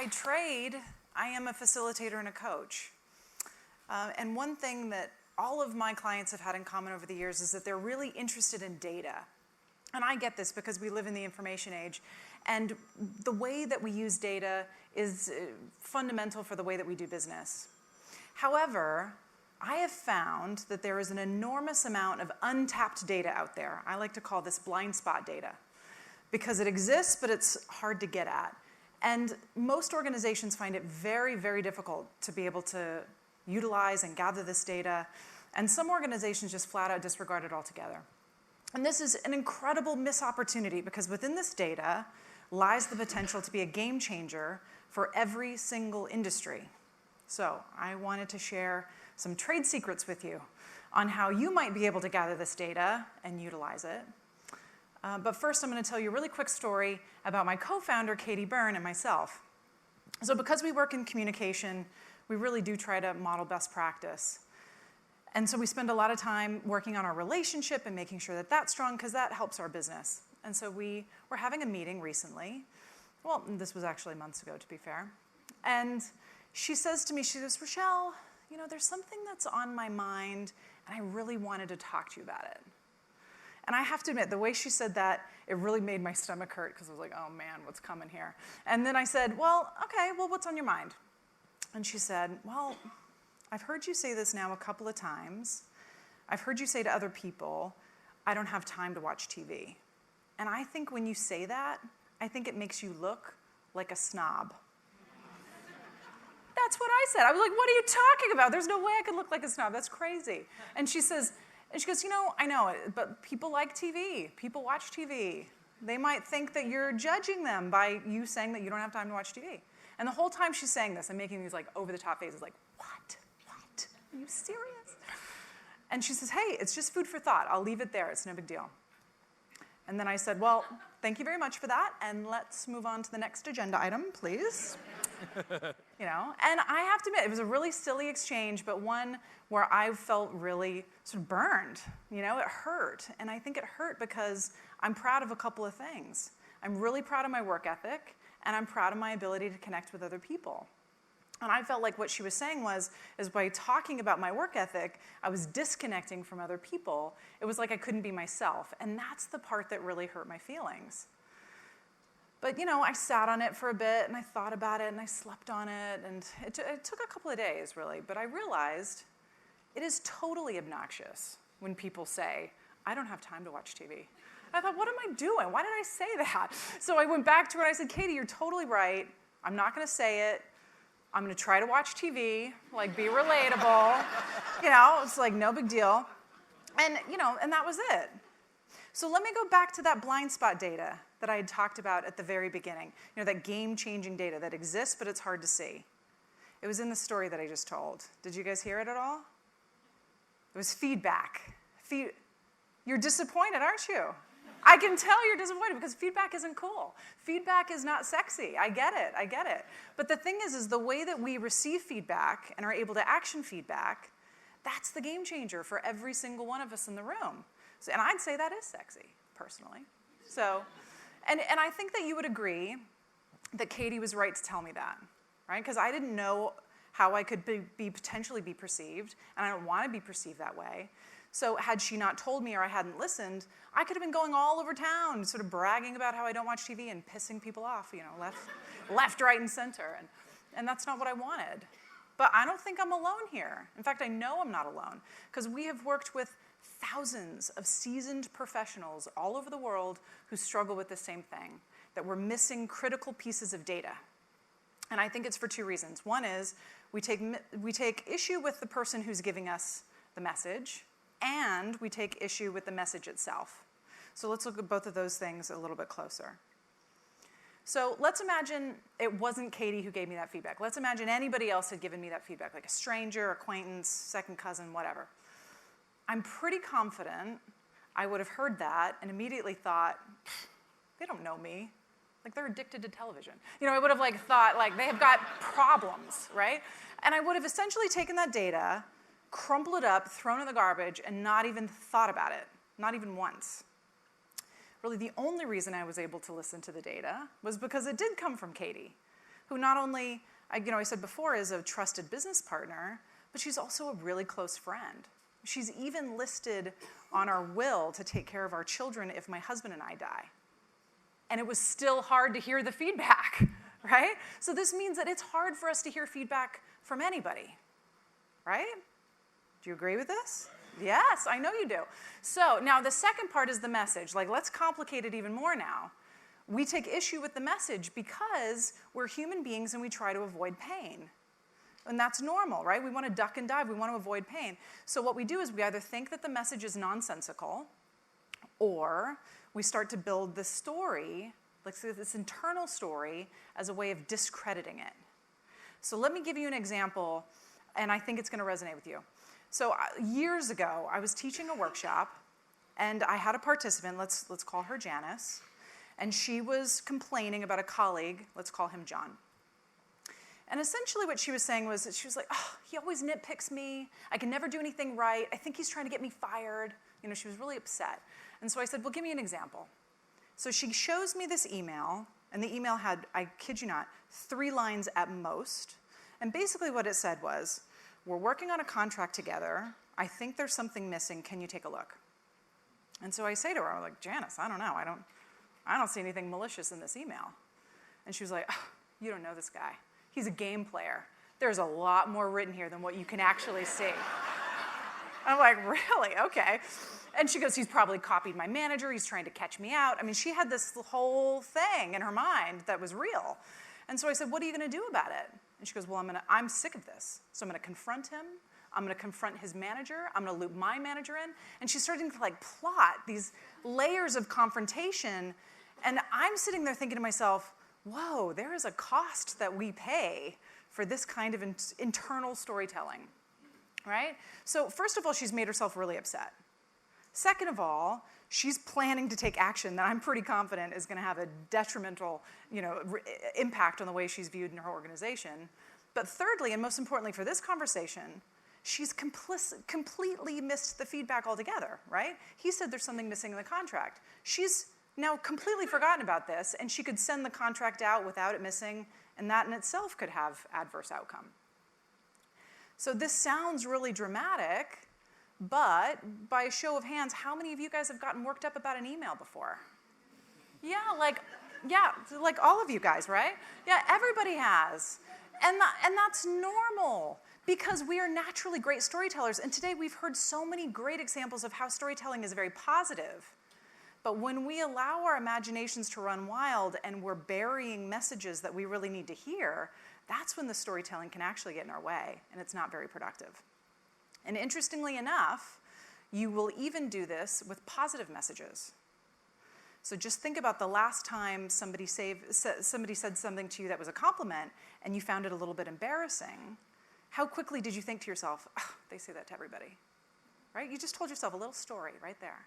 by trade, I am a facilitator and a coach. And one thing that all of my clients have had in common over the years is that they're really interested in data. And I get this because we live in the information age. And the way that we use data is fundamental for the way that we do business. However, I have found that there is an enormous amount of untapped data out there. I like to call this blind spot data because it exists, but it's hard to get at. And most organizations find it very, very difficult to be able to utilize and gather this data. And some organizations just flat out disregard it altogether. And this is an incredible missed opportunity because within this data lies the potential to be a game changer for every single industry. So I wanted to share some trade secrets with you on how you might be able to gather this data and utilize it. But first, I'm going to tell you a really quick story about my co-founder, Katie Byrne, and myself. So because we work in communication, we really do try to model best practice. And so we spend a lot of time working on our relationship and making sure that that's strong because that helps our business. And so we were having a meeting recently. Well, this was actually months ago, to be fair. And she says to me, she goes, Rachelle, you know, there's something that's on my mind, and I really wanted to talk to you about it. And I have to admit, the way she said that, it really made my stomach hurt because I was like, oh man, what's coming here? And then I said, well, okay, well, what's on your mind? And she said, well, I've heard you say this now a couple of times. I've heard you say to other people, I don't have time to watch TV. And I think when you say that, I think it makes you look like a snob. That's what I said. I was like, what are you talking about? There's no way I could look like a snob. That's crazy. And she goes, you know, I know it, but people like TV. People watch TV. They might think that you're judging them by you saying that you don't have time to watch TV. And the whole time she's saying this, I'm making these like over-the-top faces like, what? What? Are you serious? And she says, hey, it's just food for thought. I'll leave it there. It's no big deal. And then I said, well, thank you very much for that, and let's move on to the next agenda item, please. You know, and I have to admit, it was a really silly exchange, but one where I felt really sort of burned. You know, it hurt, and I think it hurt because I'm proud of a couple of things. I'm really proud of my work ethic, and I'm proud of my ability to connect with other people. And I felt like what she was saying is by talking about my work ethic, I was disconnecting from other people. It was like I couldn't be myself, and that's the part that really hurt my feelings. But, you know, I sat on it for a bit, and I thought about it, and I slept on it, and it took a couple of days, really. But I realized it is totally obnoxious when people say, I don't have time to watch TV. I thought, what am I doing? Why did I say that? So I went back to her, and I said, Katie, you're totally right. I'm not going to say it. I'm going to try to watch TV, like be relatable. You know, it's like no big deal. And, you know, and that was it. So let me go back to that blind spot data that I had talked about at the very beginning. You know, that game-changing data that exists, but it's hard to see. It was in the story that I just told. Did you guys hear it at all? It was feedback. You're disappointed, aren't you? I can tell you're disappointed because feedback isn't cool. Feedback is not sexy. I get it. But the thing is the way that we receive feedback and are able to action feedback, that's the game changer for every single one of us in the room. So, and I'd say that is sexy, personally. So, and I think that you would agree that Katie was right to tell me that, right? Because I didn't know how I could potentially be perceived, and I don't want to be perceived that way. So had she not told me or I hadn't listened, I could have been going all over town, sort of bragging about how I don't watch TV and pissing people off, you know, left, right, and center. And that's not what I wanted. But I don't think I'm alone here. In fact, I know I'm not alone, because we have worked with thousands of seasoned professionals all over the world who struggle with the same thing, that we're missing critical pieces of data. And I think it's for two reasons. One is we take issue with the person who's giving us the message, and we take issue with the message itself. So let's look at both of those things a little bit closer. So let's imagine it wasn't Katie who gave me that feedback. Let's imagine anybody else had given me that feedback, like a stranger, acquaintance, second cousin, whatever. I'm pretty confident I would have heard that and immediately thought, they don't know me. Like, they're addicted to television. You know, I would have thought, they have got problems, right? And I would have essentially taken that data, crumpled it up, thrown it in the garbage, and not even thought about it, not even once. Really, the only reason I was able to listen to the data was because it did come from Katie, who not only, I said before, is a trusted business partner, but she's also a really close friend. She's even listed on our will to take care of our children if my husband and I die. And it was still hard to hear the feedback, right? So this means that it's hard for us to hear feedback from anybody, right? Do you agree with this? Yes, I know you do. So now the second part is the message. Let's complicate it even more now. We take issue with the message because we're human beings and we try to avoid pain. And that's normal, right? We want to duck and dive. We want to avoid pain. So what we do is we either think that the message is nonsensical, or we start to build this story, this internal story, as a way of discrediting it. So let me give you an example, and I think it's going to resonate with you. So years ago, I was teaching a workshop, and I had a participant, let's call her Janice, and she was complaining about a colleague, let's call him John. And essentially what she was saying was that she was like, oh, he always nitpicks me. I can never do anything right. I think he's trying to get me fired. She was really upset. And so I said, well, give me an example. So she shows me this email, and the email had, I kid you not, 3 lines at most. And basically what it said was, we're working on a contract together. I think there's something missing. Can you take a look? And so I say to her, I'm like, Janice, I don't know. I don't see anything malicious in this email. And she was like, oh, you don't know this guy. He's a game player. There's a lot more written here than what you can actually see. I'm like, really? Okay. And she goes, he's probably copied my manager. He's trying to catch me out. She had this whole thing in her mind that was real. And so I said, what are you going to do about it? And she goes, well, I'm sick of this. So I'm going to confront him. I'm going to confront his manager. I'm going to loop my manager in. And she's starting to plot these layers of confrontation. And I'm sitting there thinking to myself, whoa, there is a cost that we pay for this kind of internal storytelling, right? So first of all, she's made herself really upset. Second of all, she's planning to take action that I'm pretty confident is going to have a detrimental, impact on the way she's viewed in her organization. But thirdly, and most importantly for this conversation, she's completely missed the feedback altogether, right? He said there's something missing in the contract. She's now completely forgotten about this, and she could send the contract out without it missing, and that in itself could have adverse outcome. So this sounds really dramatic, but by a show of hands, how many of you guys have gotten worked up about an email before? Yeah, like all of you guys, right? Yeah, everybody has. And that's normal, because we are naturally great storytellers, and today we've heard so many great examples of how storytelling is very positive. But when we allow our imaginations to run wild and we're burying messages that we really need to hear, that's when the storytelling can actually get in our way, and it's not very productive. And interestingly enough, you will even do this with positive messages. So just think about the last time somebody said something to you that was a compliment and you found it a little bit embarrassing. How quickly did you think to yourself, oh, they say that to everybody, right? You just told yourself a little story right there.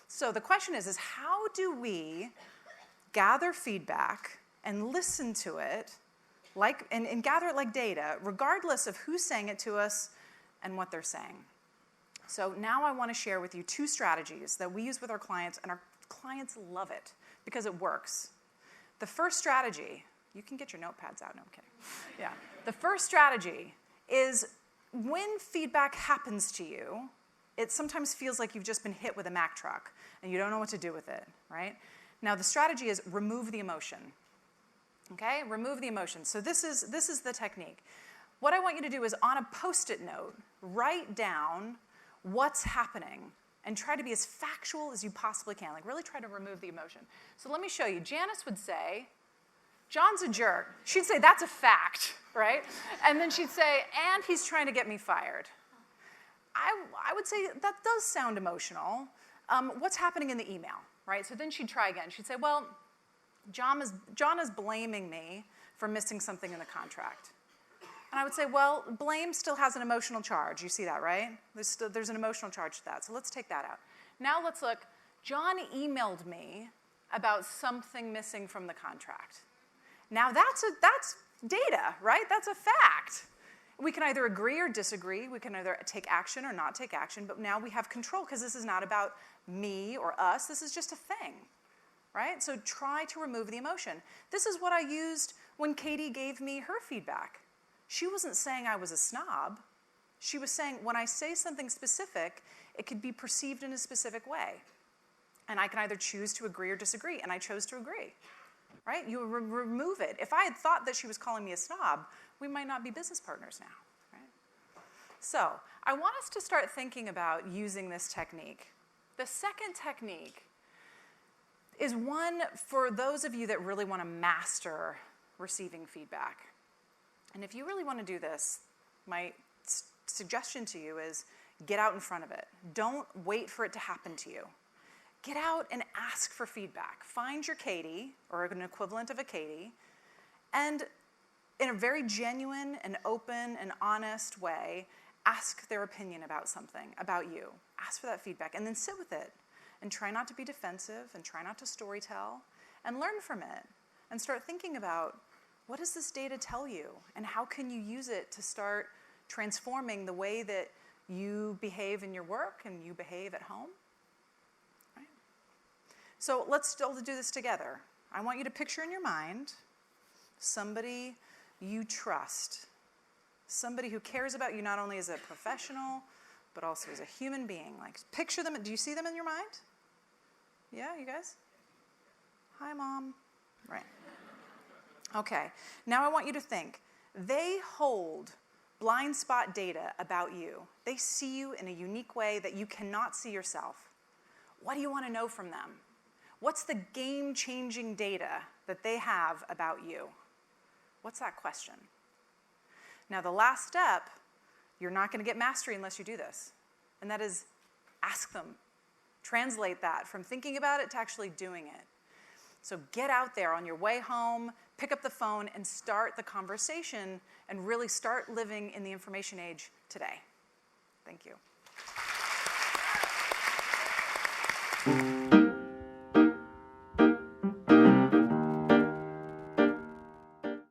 So the question is how do we gather feedback and listen to it and gather it like data, regardless of who's saying it to us and what they're saying? So now I want to share with you 2 strategies that we use with our clients, and our clients love it because it works. The first strategy, you can get your notepads out, no, I'm kidding. Yeah. The first strategy is when feedback happens to you, it sometimes feels like you've just been hit with a Mack truck and you don't know what to do with it, right? Now the strategy is remove the emotion, okay? Remove the emotion. So this is the technique. What I want you to do is on a Post-it note, write down what's happening and try to be as factual as you possibly can. Really try to remove the emotion. So let me show you. Janice would say, John's a jerk. She'd say, that's a fact, right? And then she'd say, and he's trying to get me fired. I would say that does sound emotional. What's happening in the email, right? So then she'd try again. She'd say, well, John is blaming me for missing something in the contract. And I would say, well, blame still has an emotional charge. You see that, right? There's an emotional charge to that. So let's take that out. Now let's look. John emailed me about something missing from the contract. Now that's data, right? That's a fact. We can either agree or disagree. We can either take action or not take action. But now we have control because this is not about me or us. This is just a thing, right? So try to remove the emotion. This is what I used when Katie gave me her feedback. She wasn't saying I was a snob. She was saying when I say something specific, it could be perceived in a specific way. And I can either choose to agree or disagree, and I chose to agree, right? You remove it. If I had thought that she was calling me a snob, we might not be business partners now, right? So I want us to start thinking about using this technique. The second technique is one for those of you that really want to master receiving feedback. And if you really want to do this, my suggestion to you is get out in front of it. Don't wait for it to happen to you. Get out and ask for feedback. Find your Katie, or an equivalent of a Katie, and in a very genuine and open and honest way, ask their opinion about something, about you. Ask for that feedback, and then sit with it. And try not to be defensive, and try not to storytell, and learn from it. And start thinking about, what does this data tell you? And how can you use it to start transforming the way that you behave in your work and you behave at home? Right? So let's still do this together. I want you to picture in your mind somebody you trust. Somebody who cares about you not only as a professional, but also as a human being. Like, picture them. Do you see them in your mind? Yeah, you guys? Hi, Mom. Right. Okay. Now I want you to think. They hold blind spot data about you. They see you in a unique way that you cannot see yourself. What do you want to know from them? What's the game-changing data that they have about you? What's that question? Now, the last step, you're not going to get mastery unless you do this. And that is ask them. Translate that from thinking about it to actually doing it. So get out there on your way home, pick up the phone, and start the conversation and really start living in the information age today. Thank you.